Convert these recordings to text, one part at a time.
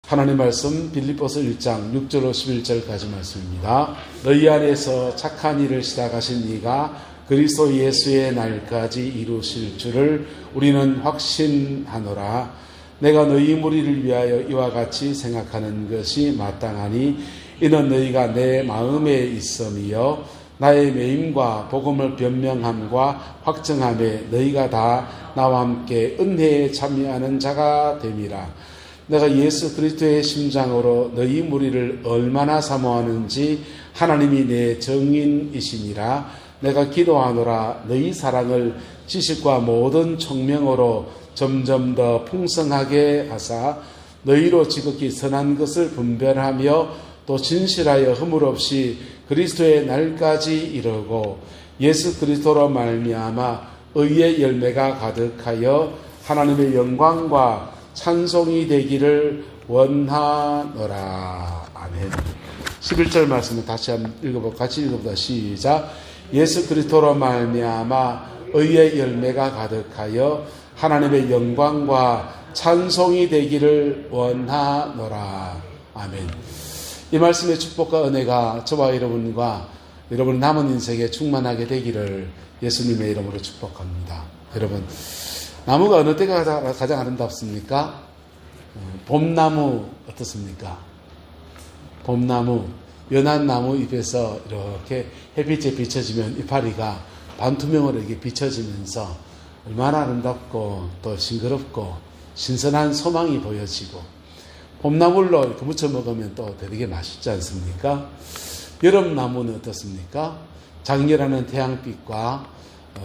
하나님 말씀 빌립보서 1장 6절로 11절까지 말씀입니다. 너희 안에서 착한 일을 시작하신 이가 그리스도 예수의 날까지 이루실 줄을 우리는 확신하노라. 내가 너희 무리를 위하여 이와 같이 생각하는 것이 마땅하니 이는 너희가 내 마음에 있음이요 나의 매임과 복음을 변명함과 확증함에 너희가 다 나와 함께 은혜에 참여하는 자가 됨이라. 내가 예수 그리스도의 심장으로 너희 무리를 얼마나 사모하는지 하나님이 내 정인이시니라. 내가 기도하노라. 너희 사랑을 지식과 모든 총명으로 점점 더 풍성하게 하사 너희로 지극히 선한 것을 분별하며 또 진실하여 허물 없이 그리스도의 날까지 이르고 예수 그리스도로 말미암아 의의 열매가 가득하여 하나님의 영광과 찬송이 되기를 원하노라. 아멘. 11절 말씀을 다시 한번 같이 읽어보자. 시작. 예수 그리스도로 말미암아 의의 열매가 가득하여 하나님의 영광과 찬송이 되기를 원하노라. 아멘. 이 말씀의 축복과 은혜가 저와 여러분과 여러분 남은 인생에 충만하게 되기를 예수님의 이름으로 축복합니다. 여러분, 나무가 어느 때가 가장 아름답습니까? 봄나무 어떻습니까? 봄나무, 연한 나무 잎에서 이렇게 햇빛에 비춰지면 이파리가 반투명으로 이렇게 비춰지면서 얼마나 아름답고 또 싱그럽고 신선한 소망이 보여지고 봄나물로 이렇게 무쳐 먹으면 또 되게 맛있지 않습니까? 여름나무는 어떻습니까? 장렬하는 태양빛과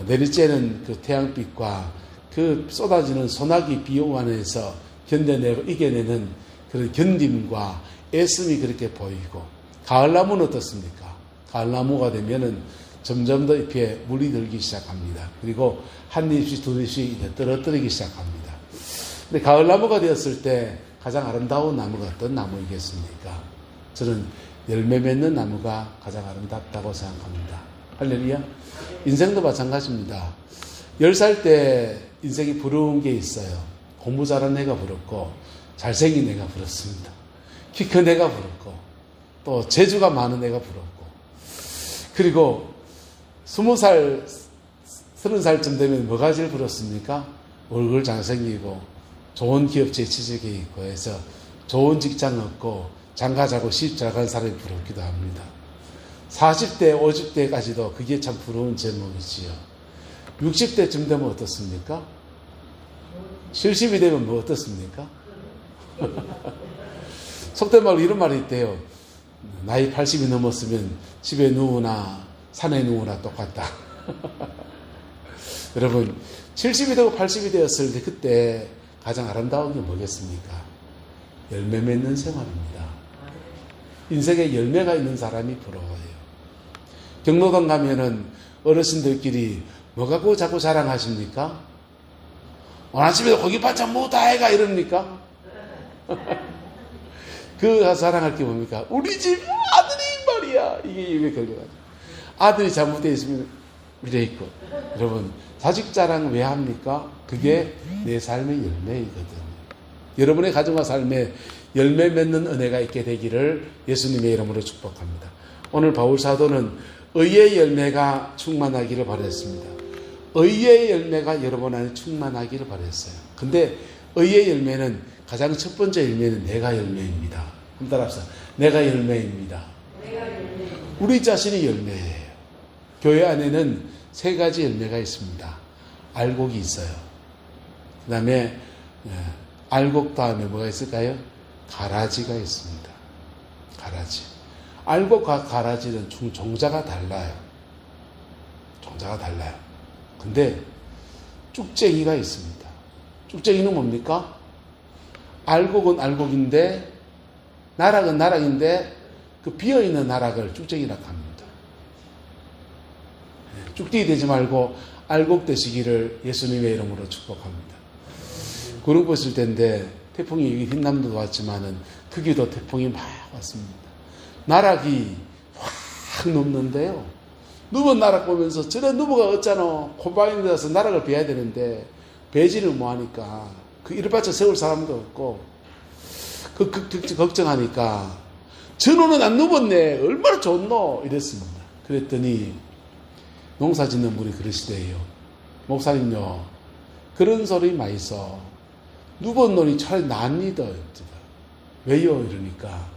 내리쬐는 그 태양빛과 그 쏟아지는 소나기 비용 안에서 견뎌내고 이겨내는 그런 견딤과 애씀이 그렇게 보이고, 가을나무는 어떻습니까? 가을나무가 되면은 점점 더 잎에 물이 들기 시작합니다. 그리고 한 잎씩 두 잎씩 떨어뜨리기 시작합니다. 근데 가을나무가 되었을 때 가장 아름다운 나무가 어떤 나무이겠습니까? 저는 열매 맺는 나무가 가장 아름답다고 생각합니다. 할렐루야. 인생도 마찬가지입니다. 10살 때 인생이 부러운 게 있어요. 공부 잘하는 애가 부럽고 잘생긴 애가 부럽습니다. 키 큰 애가 부럽고 또 재주가 많은 애가 부럽고, 그리고 20살 30살쯤 되면 뭐가 제일 부럽습니까? 얼굴 잘생기고 좋은 기업체에 취직해 있고 해서 좋은 직장 얻고 장가자고 시집 잘 간 사람이 부럽기도 합니다. 40대 50대까지도 그게 참 부러운 제목이지요. 60대쯤 되면 어떻습니까? 70이 되면 뭐 어떻습니까? 속된 말로 이런 말이 있대요. 나이 80이 넘었으면 집에 누우나 산에 누우나 똑같다. 여러분, 70이 되고 80이 되었을 때 그때 가장 아름다운 게 뭐겠습니까? 열매 맺는 생활입니다. 인생에 열매가 있는 사람이 부러워요. 경로당 가면은 어르신들끼리 뭐 갖고 자꾸 자랑하십니까? 오늘 아침에 고기 반찬 뭐 다 해가 이럽니까? 그 자랑할 게 뭡니까? 우리 집 아들이 말이야. 이게 입에 걸려가지고. 아들이 잘못되어 있으면 이래 있고. 여러분, 자식 자랑 왜 합니까? 그게 내 삶의 열매이거든요. 여러분의 가정과 삶에 열매 맺는 은혜가 있게 되기를 예수님의 이름으로 축복합니다. 오늘 바울 사도는 의의 열매가 충만하기를 바랬습니다. 의의 열매가 여러분 안에 충만하기를 바랬어요. 근데 의의 열매는 가장 첫 번째 열매는 내가 열매입니다. 한번 따라합시다. 내가 열매입니다. 우리 자신이 열매예요. 교회 안에는 3가지 열매가 있습니다. 알곡이 있어요. 그 다음에 알곡 다음에 뭐가 있을까요? 가라지가 있습니다. 가라지. 알곡과 가라지는 종자가 달라요. 종자가 달라요. 근데 쭉쟁이가 있습니다. 쭉쟁이는 뭡니까? 알곡은 알곡인데 나락은 나락인데 그 비어있는 나락을 쭉쟁이라고 합니다. 쭉쟁이 되지 말고 알곡 되시기를 예수님의 이름으로 축복합니다. 구름 있을 때인데 태풍이 흰남도도 왔지만은 크기도 태풍이 막 왔습니다. 나락이 확 넘는데요. 누번 나락 보면서 저래 누보가 어쩌노 콧방에 들어서 나락을 베야 되는데 베지를 뭐하니까 그 이를 받쳐 세울 사람도 없고 걱정하니까 전호는 안 누웠네. 얼마나 좋노? 이랬습니다. 그랬더니 농사 짓는 분이 그러시대요. 목사님요, 그런 소리 많이 써. 누번 논이 차라리 낫니다. 왜요? 이러니까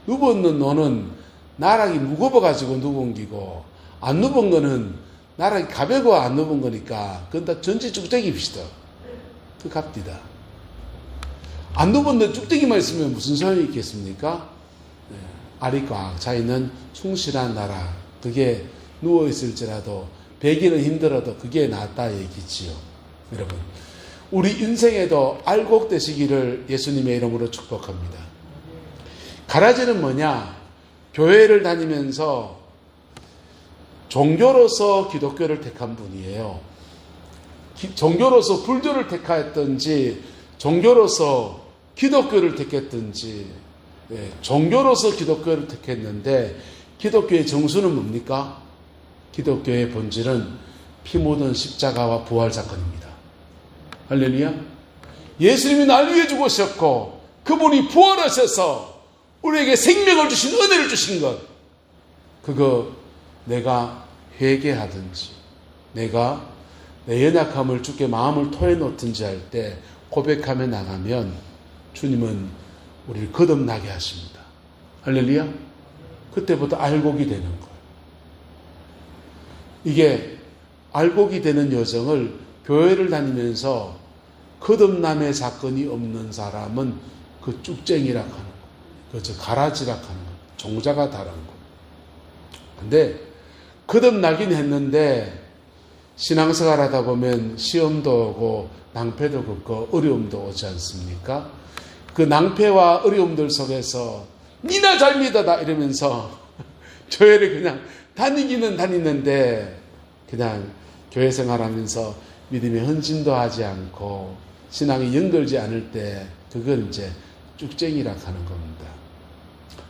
누웠는 논은 나락이 무거워가지고 누운 기고 안 누운 거는 나락이 가벼워 안 누운 거니까 그건 다 전지 쭉대기입시다. 그 갑디다. 안 누웠는데 쭉대기만 있으면 무슨 소용이 있겠습니까? 네. 알이 꽉 차있는 충실한 나라, 그게 누워있을지라도 배기는 힘들어도 그게 낫다 얘기지요. 여러분, 우리 인생에도 알곡 되시기를 예수님의 이름으로 축복합니다. 가라지는 뭐냐? 교회를 다니면서 종교로서 기독교를 택한 분이에요. 종교로서 불교를 택했든지 종교로서 기독교를 택했든지, 종교로서 기독교를 택했는데 기독교의 정수는 뭡니까? 기독교의 본질은 피 묻은 십자가와 부활 사건입니다. 할렐루야. 예수님이 날 위해 죽으셨고 그분이 부활하셔서 우리에게 생명을 주신, 은혜를 주신 것, 그거 내가 회개하든지 내가 내 연약함을 주께 마음을 토해놓든지 할 때 고백하며 나가면 주님은 우리를 거듭나게 하십니다. 할렐루야. 그때부터 알곡이 되는 거예요. 이게 알곡이 되는 여정을 교회를 다니면서 거듭남의 사건이 없는 사람은 그 쭉쟁이라 하는 거예요. 그저 가라지라 하는 거예요. 종자가 다른 거예요. 근데 거듭나긴 했는데 신앙생활 하다 보면 시험도 오고 낭패도 겪고 어려움도 오지 않습니까? 그 낭패와 어려움들 속에서 니나 잘 믿어다 이러면서 교회를 그냥 다니기는 다니는데 그냥 교회 생활하면서 믿음의 헌신도 하지 않고 신앙이 연결지 않을 때 그걸 이제 쭉쟁이라 하는 겁니다.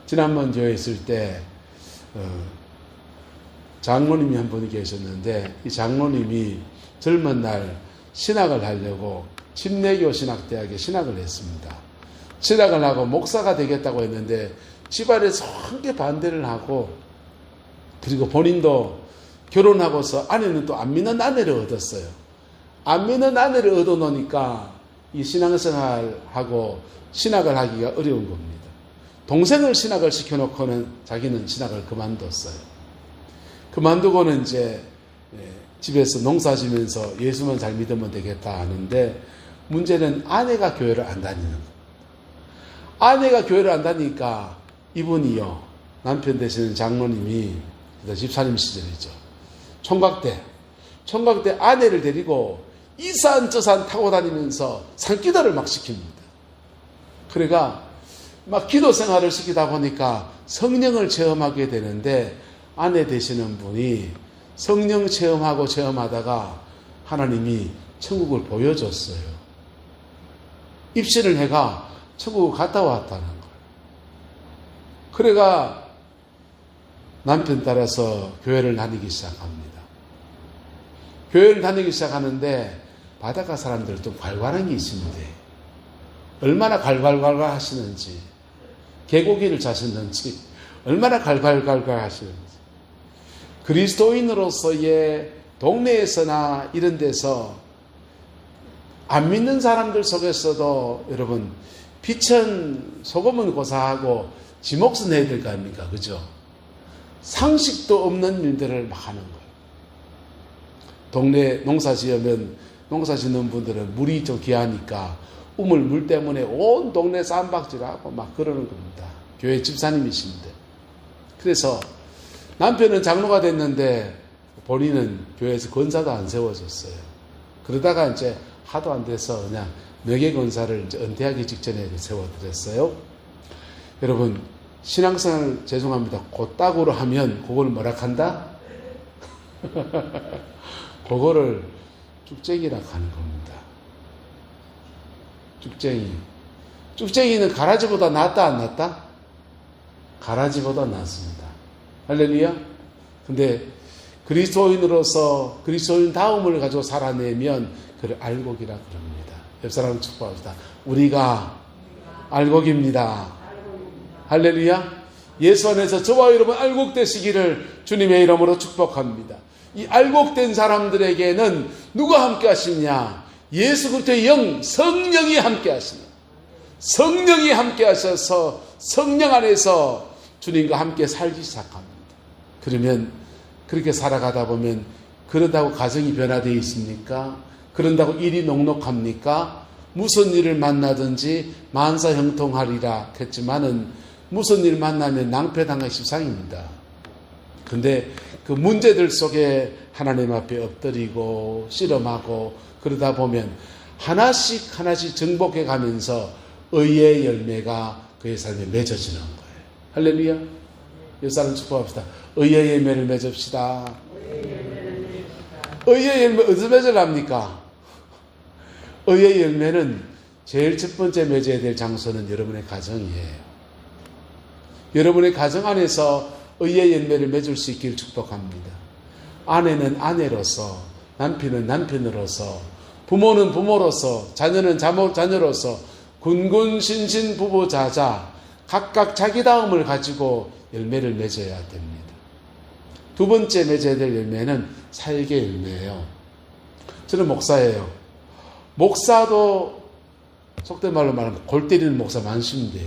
지난번 교회에 있을 때 장로님이 한 분이 계셨는데 이 장로님이 젊은 날 신학을 하려고 침례교 신학대학에 신학을 했습니다. 신학을 하고 목사가 되겠다고 했는데 집안에서 함께 반대를 하고, 그리고 본인도 결혼하고서 아내는 또 안 믿는 아내를 얻었어요. 안 믿는 아내를 얻어놓으니까 이 신앙생활하고 신학을 하기가 어려운 겁니다. 동생을 신학을 시켜놓고는 자기는 신학을 그만뒀어요. 그만두고는 이제 집에서 농사 지면서 예수만 잘 믿으면 되겠다 하는데, 문제는 아내가 교회를 안 다니는 거예요. 아내가 교회를 안 다니니까 이분이요, 남편 되시는 장로님이, 집사님 시절이죠, 총각때 아내를 데리고 이 산 저 산 타고 다니면서 산기도를 막 시킵니다. 그러니까 막 기도 생활을 시키다 보니까 성령을 체험하게 되는데, 아내 되시는 분이 성령 체험하다가 하나님이 천국을 보여줬어요. 입신을 해가 천국을 갔다 왔다는 거예요. 그래가 남편 따라서 교회를 다니기 시작합니다. 교회를 다니기 시작하는데 바닷가 사람들 좀 괄괄한 게 있습니다. 얼마나 괄괄괄괄 하시는지, 개고기를 자셨는지, 얼마나 괄괄괄괄 하시는지. 그리스도인으로서의 동네에서나 이런 데서 안 믿는 사람들 속에서도 여러분, 빛은 소금은 고사하고 지 몫은 해야 될 거 아닙니까? 그죠? 상식도 없는 일들을 막 하는 거예요. 동네 농사 지으면 농사 짓는 분들은 물이 좀 귀하니까 우물 물 때문에 온 동네 쌈박질하고 막 그러는 겁니다. 교회 집사님이신데. 그래서 남편은 장로가 됐는데 본인은 교회에서 권사도 안 세워줬어요. 그러다가 이제 하도 안 돼서 그냥 명예권사를 이제 은퇴하기 직전에 세워드렸어요. 여러분, 신앙생활 죄송합니다. 곧따구로 하면 그걸 뭐라 한다? 그거를 쭉쟁이라 하는 겁니다. 쭉쟁이. 쭉쟁이는 가라지보다 낫다 안 낫다? 가라지보다 낫습니다. 할렐루야. 근데 그리스도인으로서 그리스도인 다움을 가지고 살아내면 그를 알곡이라 그럽니다. 옆 사람을 축복합시다. 우리가 알곡입니다. 할렐루야. 예수 안에서 저와 여러분 알곡되시기를 주님의 이름으로 축복합니다. 이 알곡된 사람들에게는 누가 함께 하시냐? 예수 그리스도의 영, 성령이 함께 하시는, 성령이 함께 하셔서 성령 안에서 주님과 함께 살기 시작합니다. 그러면 그렇게 살아가다 보면 그런다고 가정이 변화되어 있습니까? 그런다고 일이 녹록합니까? 무슨 일을 만나든지 만사 형통하리라 했지만은 무슨 일 만나면 낭패당한 십상입니다. 근데 그 문제들 속에 하나님 앞에 엎드리고 씨름하고 그러다 보면 하나씩 정복해 가면서 의의 열매가 그의 삶에 맺어지는 거예요. 할렐루야. 이 사람 축복합시다. 의의 열매를 맺읍시다. 의의 열매 어디서 맺으랍니까? 의의 열매는 제일 첫 번째 맺어야 될 장소는 여러분의 가정이에요. 여러분의 가정 안에서 의의 열매를 맺을 수 있기를 축복합니다. 아내는 아내로서, 남편은 남편으로서, 부모는 부모로서, 자녀는 자녀로서 군군신신 부부자자 각각 자기다움을 가지고 열매를 맺어야 됩니다. 두 번째 맺어야 될 열매는 사역의 열매예요. 저는 목사예요. 목사도 속된 말로 말하면 골 때리는 목사 많습니다.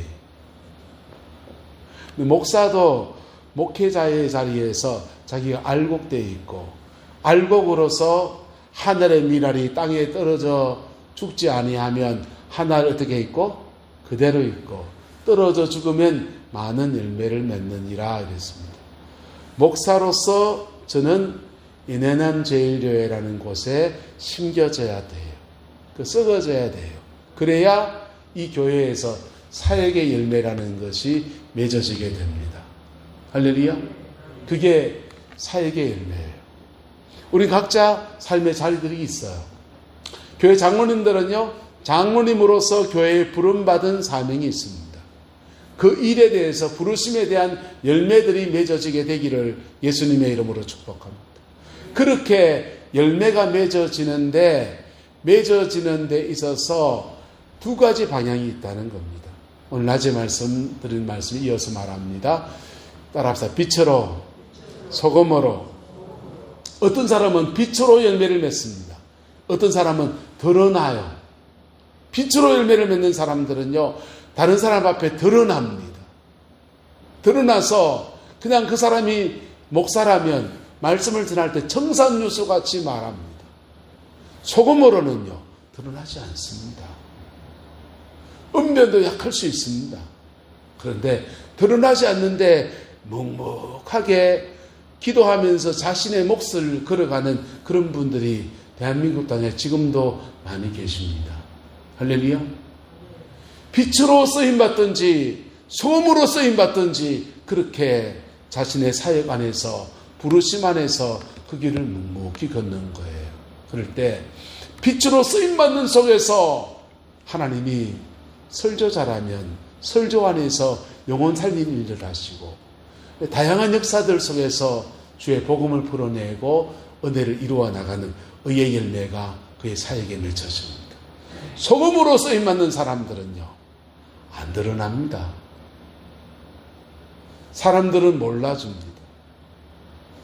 목사도 목회자의 자리에서 자기가 알곡되어 있고 알곡으로서 하늘의 미랄이 땅에 떨어져 죽지 아니하면 하늘 어떻게 있고 그대로 있고 떨어져 죽으면 많은 열매를 맺느니라 이랬습니다. 목사로서 저는 인해난 제일교회라는 곳에 심겨져야 돼요. 썩어져야 돼요. 그래야 이 교회에서 사역의 열매라는 것이 맺어지게 됩니다. 할렐루야. 그게 사역의 열매예요. 우리 각자 삶의 자리들이 있어요. 교회 장로님들은요, 장로님으로서 교회에 부름받은 사명이 있습니다. 그 일에 대해서 부르심에 대한 열매들이 맺어지게 되기를 예수님의 이름으로 축복합니다. 그렇게 열매가 맺어지는 데 있어서 두 가지 방향이 있다는 겁니다. 오늘 낮에 드린 말씀을 이어서 말합니다. 따라합시다. 빛으로, 소금으로. 어떤 사람은 빛으로 열매를 맺습니다. 어떤 사람은 드러나요. 빛으로 열매를 맺는 사람들은요, 다른 사람 앞에 드러납니다. 드러나서 그냥 그 사람이 목사라면 말씀을 전할 때 청산유수같이 말합니다. 소금으로는요, 드러나지 않습니다. 언변도 약할 수 있습니다. 그런데 드러나지 않는데 묵묵하게 기도하면서 자신의 몫을 걸어가는 그런 분들이 대한민국 땅에 지금도 많이 계십니다. 할렐루야. 빛으로 쓰임받든지 소금으로 쓰임받든지 그렇게 자신의 사역 안에서 부르심 안에서 그 길을 묵묵히 걷는 거예요. 그럴 때 빛으로 쓰임받는 속에서 하나님이 설교자라면 설교 안에서 영혼 살리는 일을 하시고 다양한 역사들 속에서 주의 복음을 풀어내고 은혜를 이루어 나가는 의의 열매가 그의 사역에 맺혀집니다. 소금으로 쓰임받는 사람들은요, 안 드러납니다. 사람들은 몰라줍니다.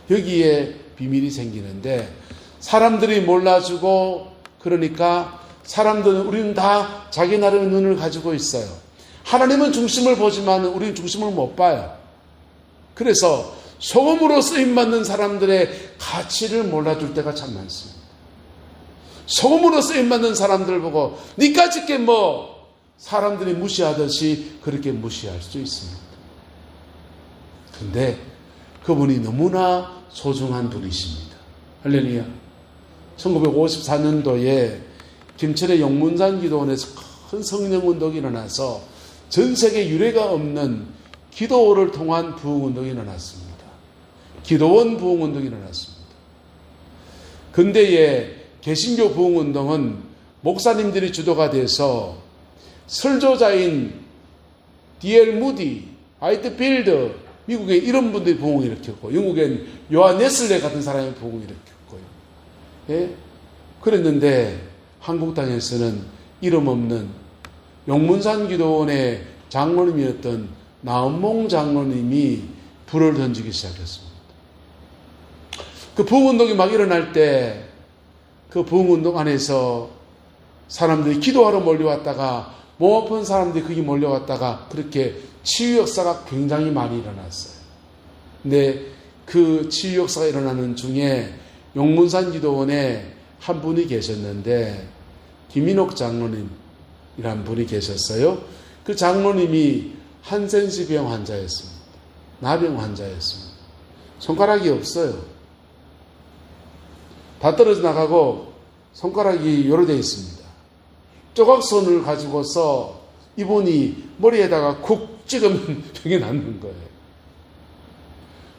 여기에 비밀이 생기는데 사람들이 몰라주고 그러니까 사람들은 우리는 다 자기 나름의 눈을 가지고 있어요. 하나님은 중심을 보지만 우리는 중심을 못 봐요. 그래서 소금으로 쓰임받는 사람들의 가치를 몰라줄 때가 참 많습니다. 소금으로 쓰임받는 사람들을 보고 니까짓 게 뭐 사람들이 무시하듯이 그렇게 무시할 수 있습니다. 그런데 그분이 너무나 소중한 분이십니다. 할렐루야. 1954년도에 김천의 영문산 기도원에서 큰 성령운동이 일어나서 전 세계 유례가 없는 기도를 통한 부흥운동이 일어났습니다. 기도원 부흥운동이 일어났습니다. 근대의 개신교 부흥운동은 목사님들이 주도가 돼서 설교자인 D.L. 무디, 화이트필드, 미국에 이런 분들이 부흥을 일으켰고 영국엔 요한 웨슬레 같은 사람이 부흥을 일으켰고요. 예? 그랬는데 한국 땅에서는 이름 없는 용문산 기도원의 장로님이었던 나은몽 장로님이 불을 던지기 시작했습니다. 그 부흥운동이 막 일어날 때 그 부흥운동 안에서 사람들이 기도하러 몰려왔다가 몸 아픈 사람들이 거기 몰려왔다가 그렇게 치유 역사가 굉장히 많이 일어났어요. 근데 그 치유 역사가 일어나는 중에 용문산 기도원에 한 분이 계셨는데 김인옥 장로님이란 분이 계셨어요. 그 장로님이 한센시병 환자였습니다. 나병 환자였습니다. 손가락이 없어요. 다 떨어져 나가고 손가락이 요로 되어 있습니다. 조각손을 가지고서 이분이 머리에다가 쿡 찍으면 병이 낫는 거예요.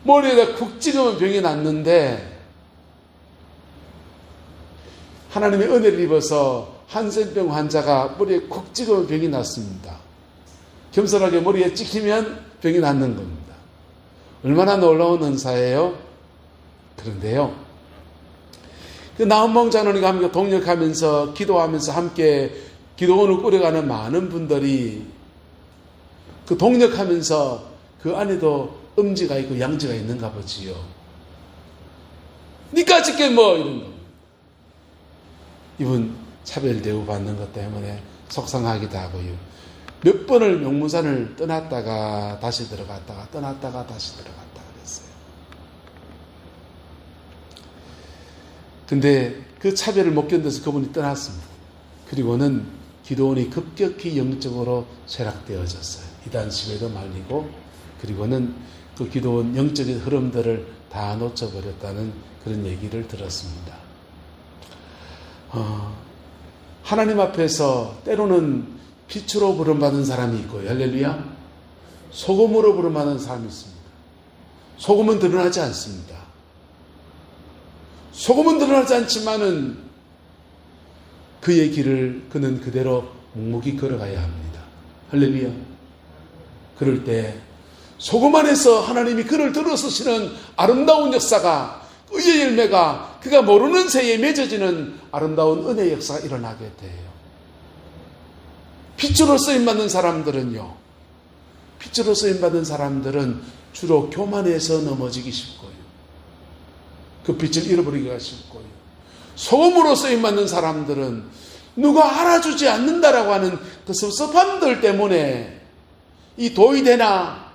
머리에다 쿡 찍으면 병이 낫는데 하나님의 은혜를 입어서 한센병 환자가 머리에 쿡 찍으면 병이 낫습니다. 겸손하게 머리에 찍히면 병이 낫는 겁니다. 얼마나 놀라운 은사예요? 그런데요, 그 나은몽 장로님과 함께 동역하면서 기도하면서 함께 기도원을 꾸려가는 많은 분들이 그 동역하면서 그 안에도 음지가 있고 양지가 있는가 보지요. 니까짓 게 뭐 이런 거. 이분 차별 대우 받는 것 때문에 속상하기도 하고요. 몇 번을 용문산을 떠났다가 다시 들어갔다가 떠났다가 다시 들어갔다가 그랬어요. 근데 그 차별을 못 견뎌서 그분이 떠났습니다. 그리고는 기도원이 급격히 영적으로 쇠락되어졌어요. 이단 시대도 말리고, 그리고는 그 기도원 영적인 흐름들을 다 놓쳐버렸다는 그런 얘기를 들었습니다. 하나님 앞에서 때로는 빛으로 부름받은 사람이 있고요. 할렐루야. 소금으로 부름받는 사람이 있습니다. 소금은 드러나지 않습니다. 소금은 드러나지 않지만은 그의 길을 그는 그대로 묵묵히 걸어가야 합니다. 할렐루야. 그럴 때 소금 안에서 하나님이 그를 들어서시는 아름다운 역사가, 의의 열매가 그가 모르는 새에 맺어지는 아름다운 은혜의 역사가 일어나게 돼요. 빛으로 쓰임받는 사람들은요, 빛으로 쓰임받은 사람들은 주로 교만해서 넘어지기 쉽고요, 그 빛을 잃어버리기가 쉽고요, 소금으로 쓰임받는 사람들은 누가 알아주지 않는다라고 하는 그 섭섭함들 때문에 이 도의되나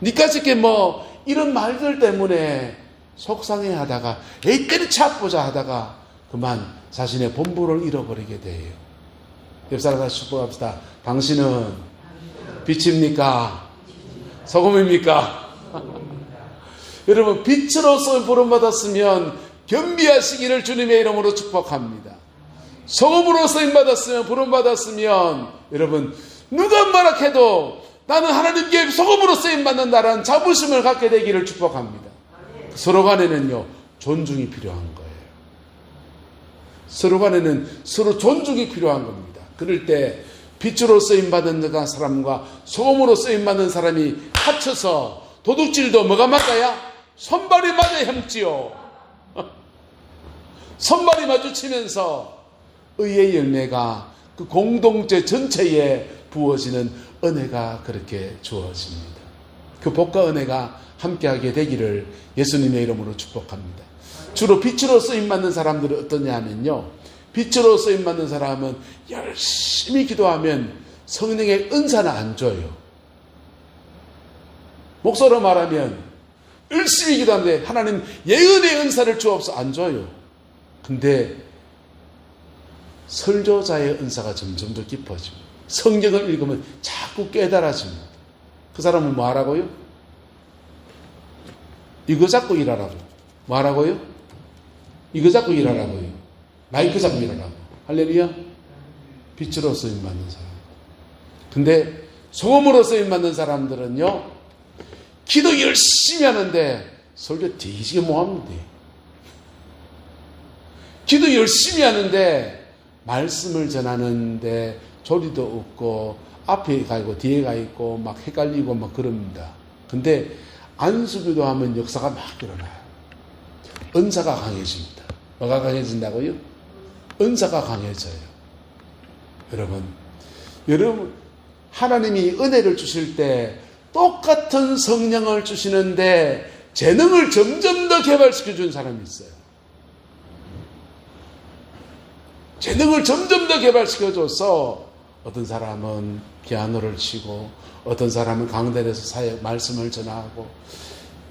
니까짓게 뭐 이런 말들 때문에 속상해하다가 에이 때려쳐 보자 하다가 그만 자신의 본부를 잃어버리게 돼요. 옆 사람 다시 축복합시다. 당신은 빛입니까? 소금입니까? 여러분, 빛으로서 부름받았으면 겸비하시기를 주님의 이름으로 축복합니다. 소금으로 쓰임받았으면, 부름받았으면, 여러분, 누가 뭐라 해도 나는 하나님께 소금으로 쓰임받는다라는 자부심을 갖게 되기를 축복합니다. 서로 간에는요, 존중이 필요한 거예요. 서로 간에는 서로 존중이 필요한 겁니다. 그럴 때 빛으로 쓰임받은 사람과 소금으로 쓰임받는 사람이 합쳐서 도둑질도 뭐가 맞아야? 손발이 맞아 햄지요. 손발이 마주치면서 의의 열매가 그 공동체 전체에 부어지는 은혜가 그렇게 주어집니다. 그 복과 은혜가 함께하게 되기를 예수님의 이름으로 축복합니다. 주로 빛으로 쓰임받는 사람들은 어떠냐 하면요, 빛으로 쓰임받는 사람은 열심히 기도하면 성령의 은사는 안 줘요. 목소리로 말하면 열심히 기도하는데 하나님 예언의 은사를 주옵소 안 줘요. 근데 설교자의 은사가 점점 더 깊어집니다. 성경을 읽으면 자꾸 깨달아집니다. 그 사람은 뭐 하라고요? 이거 잡고 일하라고. 뭐 하라고요? 이거 잡고 일하라고요. 마이크 잡고 일하라고. 할렐루야. 빛으로 쓰임받는 사람. 근데 소금으로 쓰임받는 사람들은요, 기도 열심히 하는데 설교 뒤지게 뭐합니다. 기도 열심히 하는데 말씀을 전하는데 조리도 없고 앞에 가 있고 뒤에 가 있고 막 헷갈리고 막 그럽니다. 근데 안수기도 하면 역사가 막 일어나요. 은사가 강해집니다. 뭐가 강해진다고요? 은사가 강해져요. 여러분, 여러분, 하나님이 은혜를 주실 때 똑같은 성령을 주시는데 재능을 점점 더 개발시켜 준 사람이 있어요. 재능을 점점 더 개발시켜 줘서 어떤 사람은 피아노를 치고, 어떤 사람은 강단에서 사역 말씀을 전하고,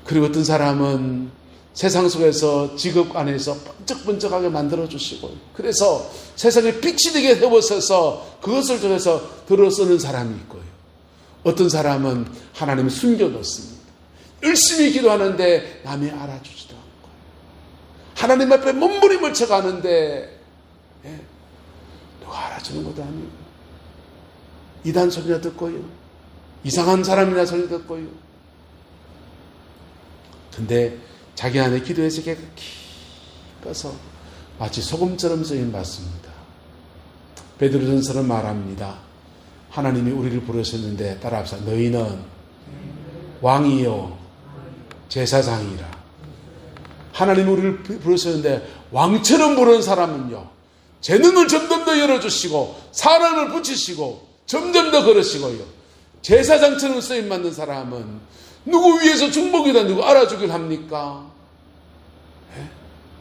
그리고 어떤 사람은 세상 속에서 직업 안에서 번쩍번쩍하게 만들어주시고, 그래서 세상에 빛이 되게 세워서서 그것을 통해서 들어 쓰는 사람이 있고요. 어떤 사람은 하나님이 숨겨놓습니다. 열심히 기도하는데 남이 알아주지도 않고, 하나님 앞에 몸부림을 쳐가는데 누가 알아주는 것도 아니고, 이단 소리나 듣고요, 이상한 사람이나 소리 듣고요. 근데 자기 안에 기도의 세계가 깊어서 마치 소금처럼 쓰임 받습니다. 베드로전서는 말합니다. 하나님이 우리를 부르셨는데 따라합시다. 너희는 왕이요 제사장이라. 하나님이 우리를 부르셨는데 왕처럼 부르는 사람은요, 재능을 점점 더 열어주시고 사랑을 붙이시고 점점 더 걸으시고요, 제사장처럼 쓰임 받는 사람은 누구 위해서 중복이다 누구 알아주길 합니까?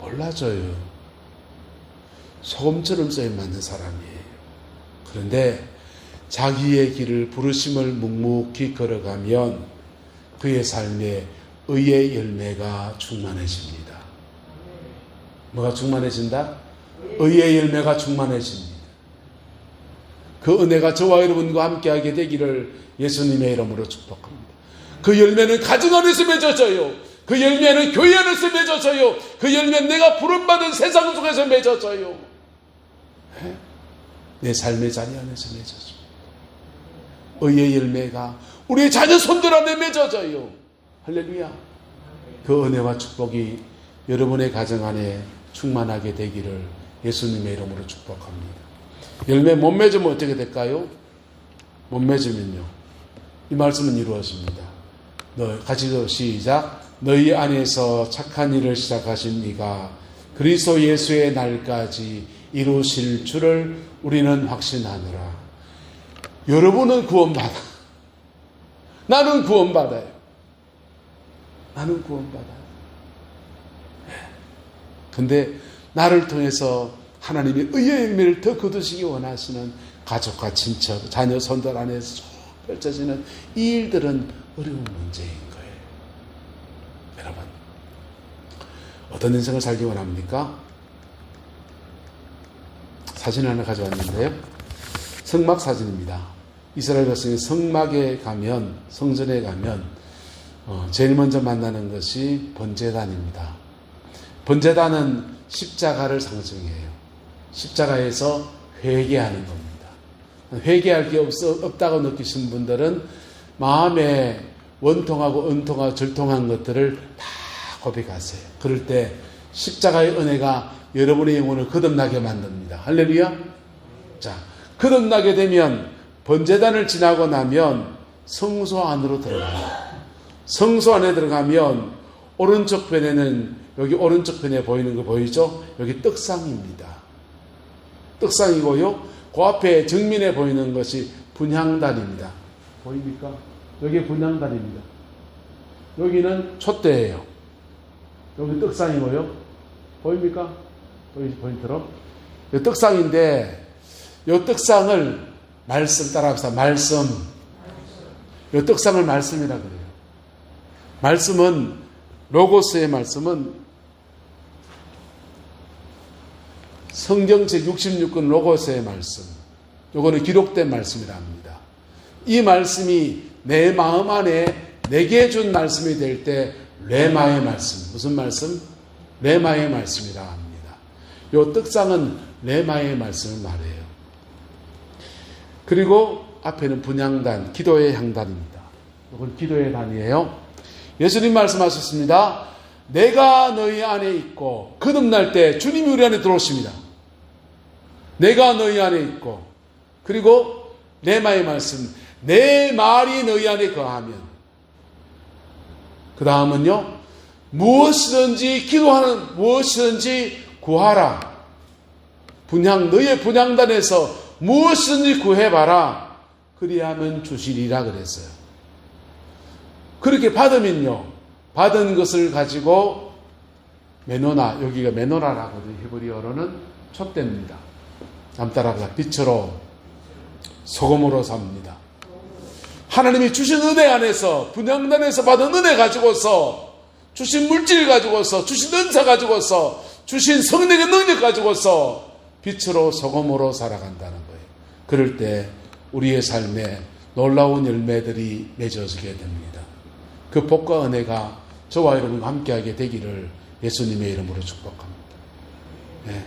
몰라줘요. 소금처럼 쓰임 받는 사람이에요. 그런데 자기의 길을 부르심을 묵묵히 걸어가면 그의 삶에 의의 열매가 충만해집니다. 뭐가 충만해진다? 의의 열매가 충만해집니다. 그 은혜가 저와 여러분과 함께하게 되기를 예수님의 이름으로 축복합니다. 그 열매는 가정 안에서 맺어져요. 그 열매는 교회 안에서 맺어져요. 그 열매는 내가 부름받은 세상 속에서 맺어져요. 내 삶의 자리 안에서 맺어져요. 의의 열매가 우리의 자녀 손들 안에 맺어져요. 할렐루야. 그 은혜와 축복이 여러분의 가정 안에 충만하게 되기를 예수님의 이름으로 축복합니다. 열매 못 맺으면 어떻게 될까요? 못 맺으면요, 이 말씀은 이루어집니다. 같이 시작. 너희 안에서 착한 일을 시작하신 이가 그리스도 예수의 날까지 이루실 줄을 우리는 확신하노라. 여러분은 구원받아. 나는 구원받아요. 나는 구원받아요. 근데 나를 통해서 하나님이 의의 열매를 더 거두시기 원하시는 가족과 친척, 자녀 손들 안에서 펼쳐지는 이 일들은 어려운 문제인 거예요. 여러분, 어떤 인생을 살기 원합니까? 사진 하나 가져왔는데요, 성막 사진입니다. 이스라엘 백성이 성막에 가면, 성전에 가면 제일 먼저 만나는 것이 번제단입니다. 번제단은 십자가를 상징해요. 십자가에서 회개하는 겁니다. 회개할 게 없다고 느끼신 분들은 마음에 원통하고 은통하고 절통한 것들을 다 고백하세요. 그럴 때 십자가의 은혜가 여러분의 영혼을 거듭나게 만듭니다. 할렐루야. 자, 거듭나게 되면 번제단을 지나고 나면 성소 안으로 들어가요. 성소 안에 들어가면 오른쪽 편에는, 여기 오른쪽 편에 보이는 거 보이죠? 여기 떡상입니다. 떡상이고요, 그 앞에 정면에 보이는 것이 분향단입니다. 보입니까? 여기 분향단입니다. 여기는 촛대예요. 여기 떡상이고요. 보입니까? 포인트로. 이 떡상인데, 이 떡상을 말씀 따라합시다. 말씀. 이 떡상을 말씀이라 그래요. 말씀은, 로고스의 말씀은 성경 제66권 로고스의 말씀. 요거는 기록된 말씀이라 합니다. 이 말씀이 내 마음 안에 내게 준 말씀이 될 때 레마의 말씀. 무슨 말씀? 레마의 말씀이라 합니다. 요 떡상은 레마의 말씀을 말해요. 그리고 앞에는 분향단, 기도의 향단입니다. 이건 기도의 단이에요. 예수님 말씀하셨습니다. 내가 너희 안에 있고, 거듭날 때 주님이 우리 안에 들어오십니다. 내가 너희 안에 있고, 그리고 레마의 말씀, 내 말이 너희 안에 거하면, 그 다음은요, 무엇이든지 기도하는, 무엇이든지 구하라. 너의 분향단에서 무엇이든지 구해봐라. 그리하면 주시리라 그랬어요. 그렇게 받으면요, 받은 것을 가지고 메노나, 여기가 메노라라고 히브리어로는 촛대입니다. 남따라보다 빛으로 소금으로 삽니다. 하나님이 주신 은혜 안에서, 분향단에서 받은 은혜 가지고서, 주신 물질 가지고서, 주신 은사 가지고서, 주신 성령의 능력 가지고서 빛으로 소금으로 살아간다는 거예요. 그럴 때 우리의 삶에 놀라운 열매들이 맺어지게 됩니다. 그 복과 은혜가 저와 여러분과 함께하게 되기를 예수님의 이름으로 축복합니다. 네.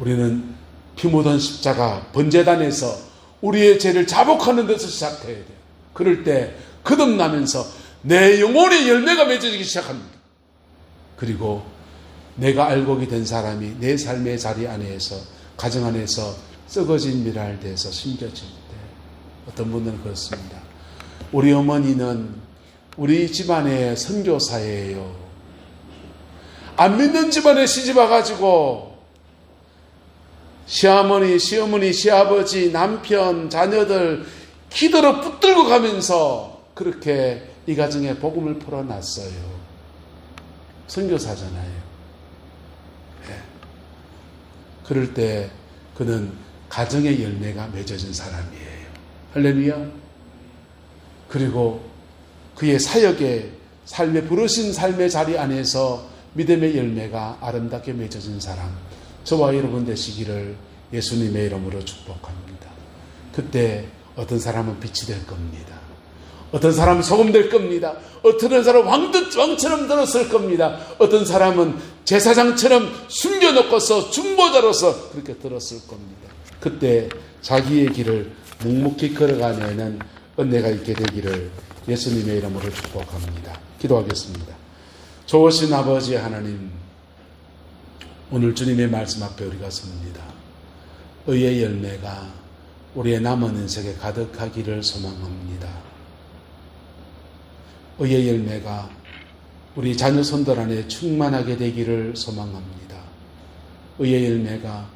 우리는 피 묻은 십자가 번제단에서 우리의 죄를 자복하는 데서 시작해야 돼요. 그럴 때 거듭나면서 내 영혼의 열매가 맺어지기 시작합니다. 그리고 내가 알곡이 된 사람이 내 삶의 자리 안에서, 가정 안에서 썩어진 미랄대에서 심겨질 때, 어떤 분들은 그렇습니다. 우리 어머니는 우리 집안의 선교사예요. 안 믿는 집안에 시집 와가지고 시어머니, 시어머니, 시아버지, 남편, 자녀들 기도로 붙들고 가면서 그렇게 이 가정에 복음을 풀어놨어요. 선교사잖아요. 네. 그럴 때 그는 가정의 열매가 맺어진 사람이에요. 할렐루야. 그리고 그의 사역의 삶에 부르신 삶의 자리 안에서 믿음의 열매가 아름답게 맺어진 사람, 저와 여러분 되시기를 예수님의 이름으로 축복합니다. 그때 어떤 사람은 빛이 될 겁니다. 어떤 사람은 소금 될 겁니다. 어떤 사람은 왕처럼 들었을 겁니다. 어떤 사람은 제사장처럼 숨겨놓고서 중보자로서 그렇게 들었을 겁니다. 그때 자기의 길을 묵묵히 걸어가는 은혜가 있게 되기를 예수님의 이름으로 축복합니다. 기도하겠습니다. 좋으신 아버지 하나님, 오늘 주님의 말씀 앞에 우리가 섭니다. 의의 열매가 우리의 남은 인생에 가득하기를 소망합니다. 의의 열매가 우리 자녀 손들 안에 충만하게 되기를 소망합니다. 의의 열매가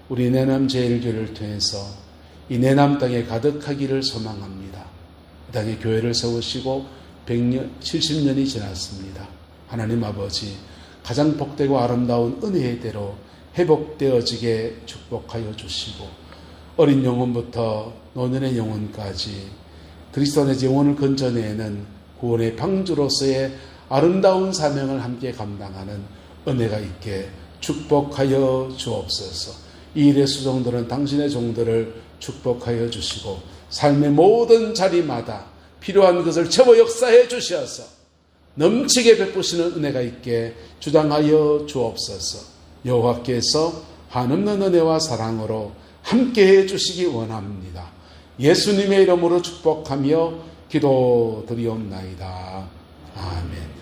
우리 내남 제일교회를 통해서 이 내남 땅에 가득하기를 소망합니다. 이 땅에 교회를 세우시고 100년, 70년이 지났습니다. 하나님 아버지, 가장 복되고 아름다운 은혜의 대로 회복되어지게 축복하여 주시고, 어린 영혼부터 노년의 영혼까지 그리스도 안에서 영혼을 건져내는 구원의 방주로서의 아름다운 사명을 함께 감당하는 은혜가 있게 축복하여 주옵소서. 이 일의 수종들은 당신의 종들을 축복하여 주시고, 삶의 모든 자리마다 필요한 것을 채워 역사해 주셔서 넘치게 베푸시는 은혜가 있게 주장하여 주옵소서. 여호와께서 한없는 은혜와 사랑으로 함께해 주시기 원합니다. 예수님의 이름으로 축복하며 기도드리옵나이다. 아멘.